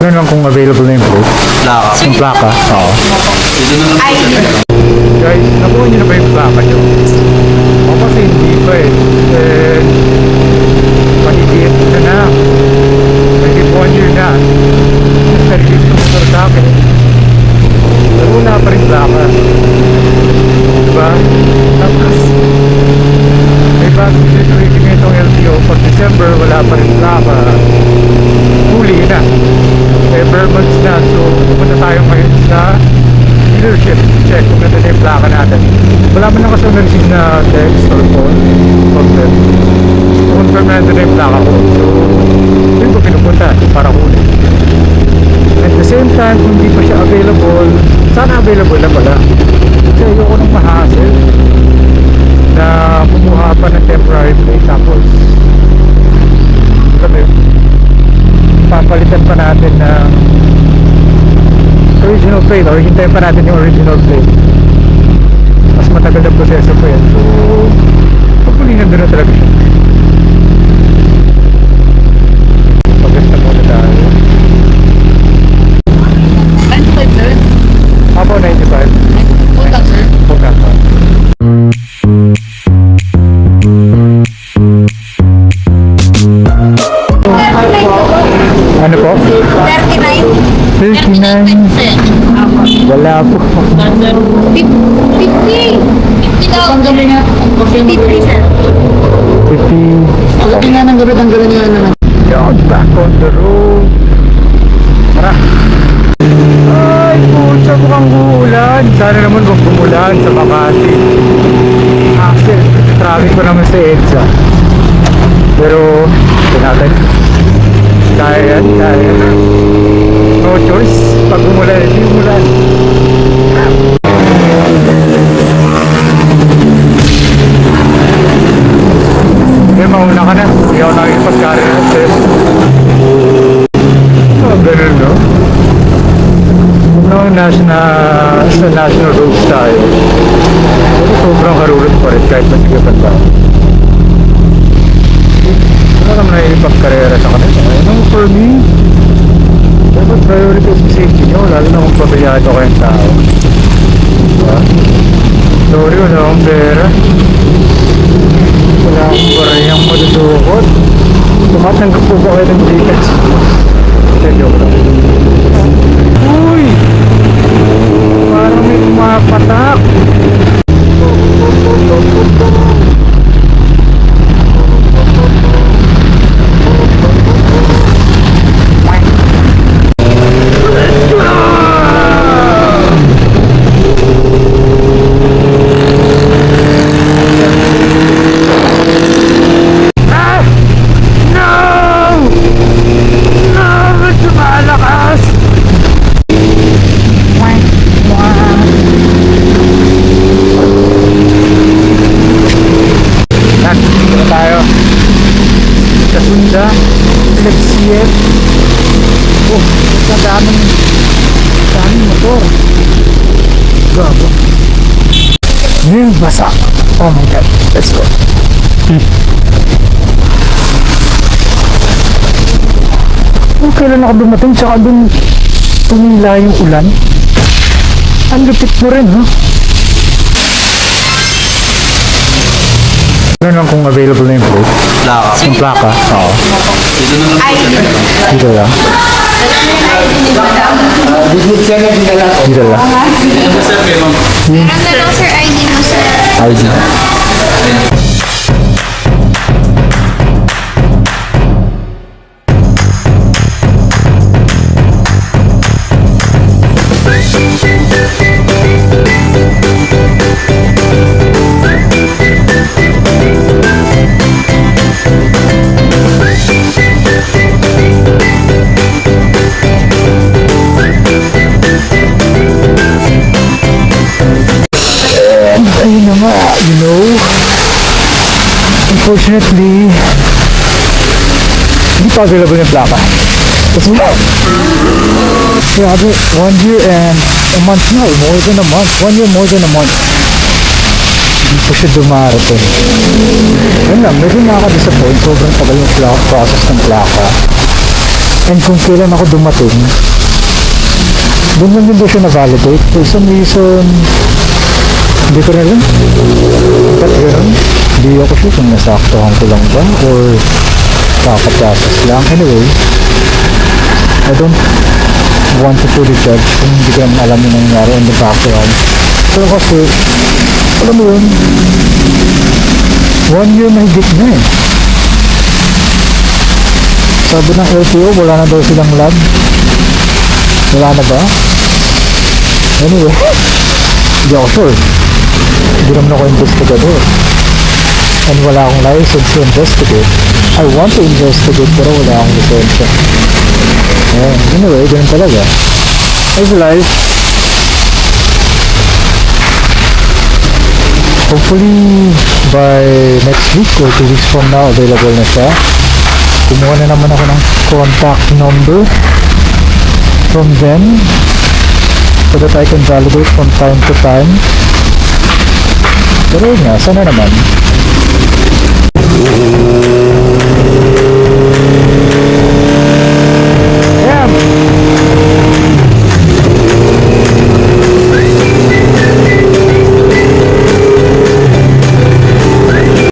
Ano lang kung available na yung plate? Plaka. Yung plaka? Oo. Dito na lang. Guys, nakuha nyo na ba yung plaka nyo? Ako kasi hindi pa eh. Mahigit ka na. Mahigit 1 year na. Nag-release ng motor sa akin. Pero wala pa rin plaka. Diba? Tapos, may bagong situation itong LTO. Pag December, wala pa rin plaka. Huli na. Per months na. So, pupunta tayo ngayon sa dealership. Check kung ganda na yung plaka natin. Wala man lang kasi na-receive na text or phone. Confirm. Confirm na ito na yung plaka ko. So, yun ko pinupunta para huli. At the same time, kung hindi pa siya available, sana available na pala. Kasi ayoko nang ma-hassle na kumuha pa ng temporary plate. Tapos, sabi, papalitan pa natin ng original plate or hintayin pa natin yung original plate. Mas matagal na proseso po yan. So, pagpuli nandun na talaga siya. Pag-gas na muna tayo. 95 sir? Apo, 95. Punta sir? Punta pa. Ano po? 39. 39. Wala po. 50. 50 daw. Tanggalin nga. 53 sir. 50. Pagdating nga ng gabi, tanggalin nyo naman. Yun, back on the road. Tara. Ay, pucha, mukhang uulan. Sana naman kung bumulan sa Makati. Actually, traffic ko naman sa EDSA. Pero, natin. Kaya. No choice. Pag umulan, hindi umulan. Okay, mauna ka na. Hindi ako nakikipag-carry ng test. Oh, ganun, no? No, sa national roads tayo. Pero sobrang karulot pa rin kahit masigapan ba. Wala naman nakikipag-karera sa kanila. Ano for me? Dapat priority sa safety nyo, lalo na kung pabiyado kayong tao. Diba? Sorry, wala akong pera. Wala akong barayang madudukot. Tumatanggap po ba kayo ng tickets? Joke lang. Uy! Parang may kumapatak. Oh, daming motor. Gago. Ngayon basa. Oh my god. Let's go. Oh, kailan ako dumating? Tsaka dun tumila yung ulan. Ang lupit mo rin, ha? Ano lang kung available na yung plate? Plaka. Yung plaka? Oo. Dito na lang. Dito lang. Dito lang. Dito na sir, kay ma'am. Meron na lang sir ID mo sir. ID. Ayun na nga, you know, unfortunately, hindi pa available yung plaka. Kasi grabe, 1 year and a month na, more than a month. 1 year, more than a month. Hindi pa siya dumarating. Yun lang, medyo nakaka-disappoint. Sobrang tagal yung process ng plaka. And kung kailan ako dumating, doon lang hindi siya na-validate. For some reason, hindi ko na alam. Ba't gano'n? Hindi ako sure kung nasaktuhan ko lang ba or kakaprocess lang. Anyway, I don't want to fully judge kung hindi ko naman alam yung nangyari in the background. Pero kasi, alam mo yun, 1 year na higit na eh. Sabi ng LTO, wala na daw silang lab. Wala na ba? Anyway, hindi ako sure. Hindi naman ako investigador. And wala akong license to investigate. I want to investigate pero wala akong lisensya. Anyway, ganun talaga. How's life? Hopefully, by next week or 2 weeks from now, available na siya. Kumuha na naman ako ng contact number from them so that I can validate from time to time. Pero yun nga, sana naman.